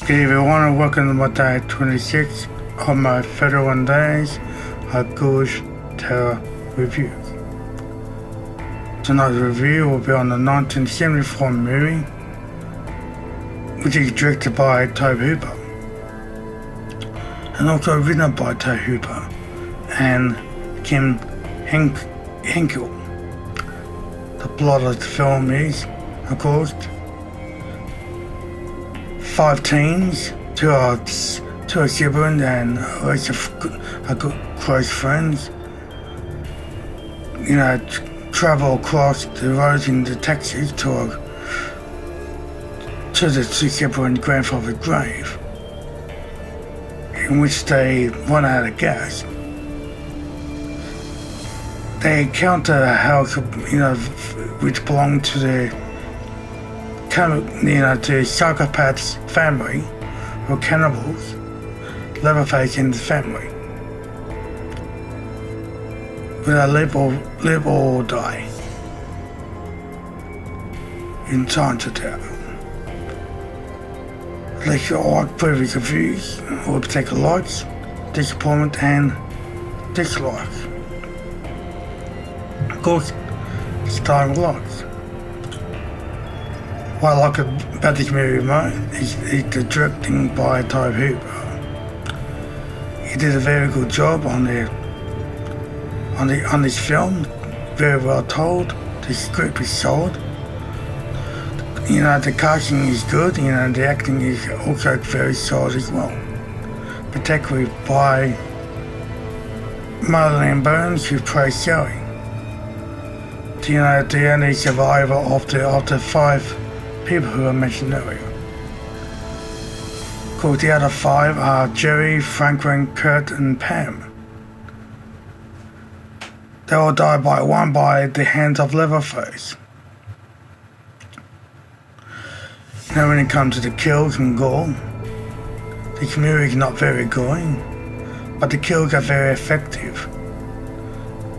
Good everyone and welcome to my day 26 of my 31 days of Ghoulies Terror Review. Tonight's review will be on the 1974 movie, which is directed by Tobe Hooper and also written by Tobe Hooper and Kim Henkel. The plot of the film is, of course, 5 teens, two are siblings and a good close friends, travel across the roads in the taxis to the sibling grandfather's grave, in which they run out of gas. They encounter a house, which belonged to the psychopaths family, or cannibals, leatherface in the family. Will I live or die? In time to tell. Like all pretty confused, or particular likes, disappointment and dislikes. Of course, starting with likes. What I like about this movie is the directing by Tobe Hooper. He did a very good job on this film, very well told. The script is solid. The casting is good. The acting is also very solid as well, particularly by Madeline Burns, who plays Sally. The only survivor of the 5 people who I mentioned earlier. Of course, the other 5 are Jerry, Franklin, Kurt, and Pam. They all died by the hands of Leatherface. When it comes to the kills and gore, this movie is not very gory, but the kills are very effective.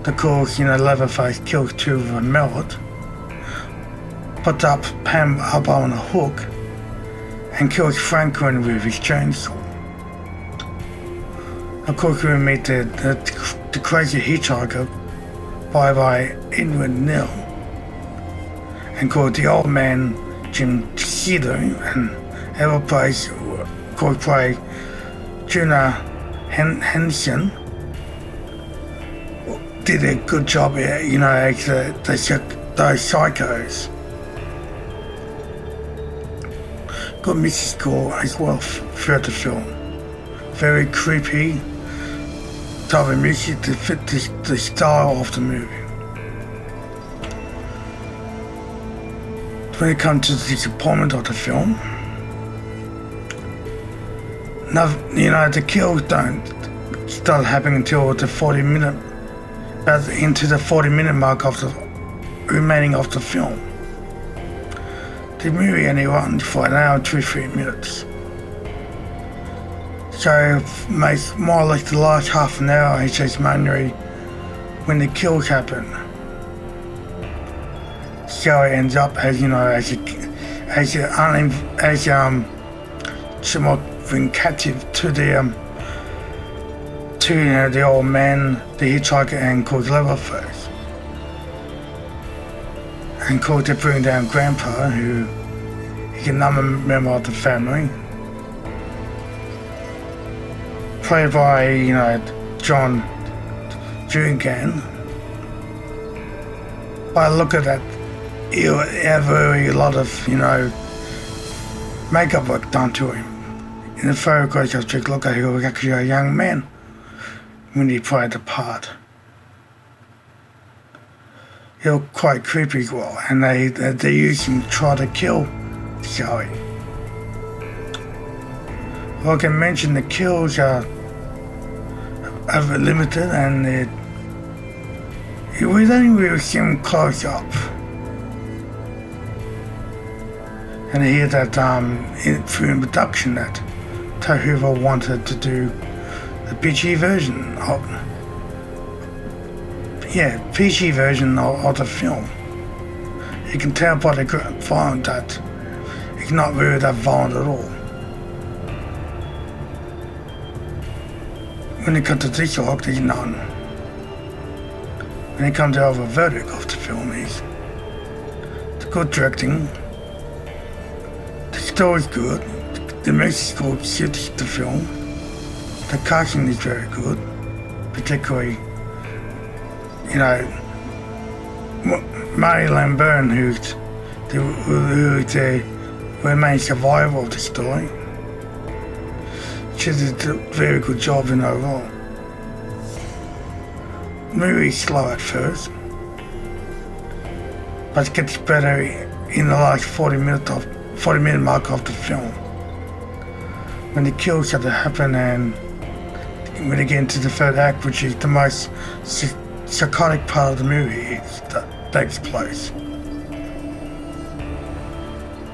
Of course, Leatherface kills 2 with a mallet, puts up Pam up on a hook, and kills Franklin with his chainsaw. Of course, we meet the crazy hitchhiker by Edward Neal, and called the old man Jim Cedar, and ever plays Jonah Henson. Did a good job, as those psychos. Good music score as well throughout the film. Very creepy type of music to fit the style of the movie. When it comes to the disappointment of the film, the kills don't start happening until the 40-minute mark of the remaining of the film. The movie only runs for an hour and 3 minutes. So makes more or less the last half an hour is just mainly when the kills happen. So it ends up as somewhat being captive to the old man, the hitchhiker, and called Leatherface. And called to bring down Grandpa, who is another member of the family, played by John Dugan. By the look at that, he had a lot of makeup work done to him. In the photographs, I took a look at, he was actually a young man when he played the part. He was quite creepy as well, and they used him to try to kill Sally. Well, I can mention the kills are limited, and we don't really see him close up. And here that through production that Tobe Hooper wanted to do the PG version of the film. You can tell by the violence that it's not really that violent at all. When it comes to dislike, there's none. When it comes to other verdict of the film is the good directing, the story's good, the music score suits the film, the casting is very good, particularly, Mary Lambourne, who's the main survivor of the story. She did a very good job in her role. The movie is slow at first, but it gets better in the last 40 minute mark of the film. When the kills start to happen and when they get into the third act, which is the most psychotic part of the movie, that takes place.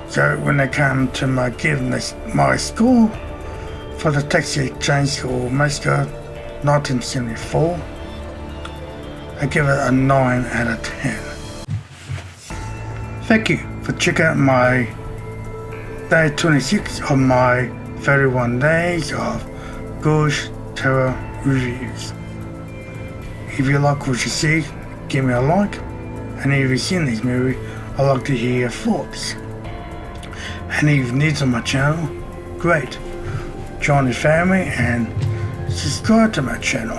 So when they come to give my score for the Texas Chainsaw Massacre 1974, I give it a 9 out of 10. Thank you for checking out my day 26 of my 31 days of Ghoulies Terror reviews. If you like what you see, give me a like, and if you've seen this movie, I'd like to hear your thoughts. And if you're new to my channel, great, join the family and subscribe to my channel.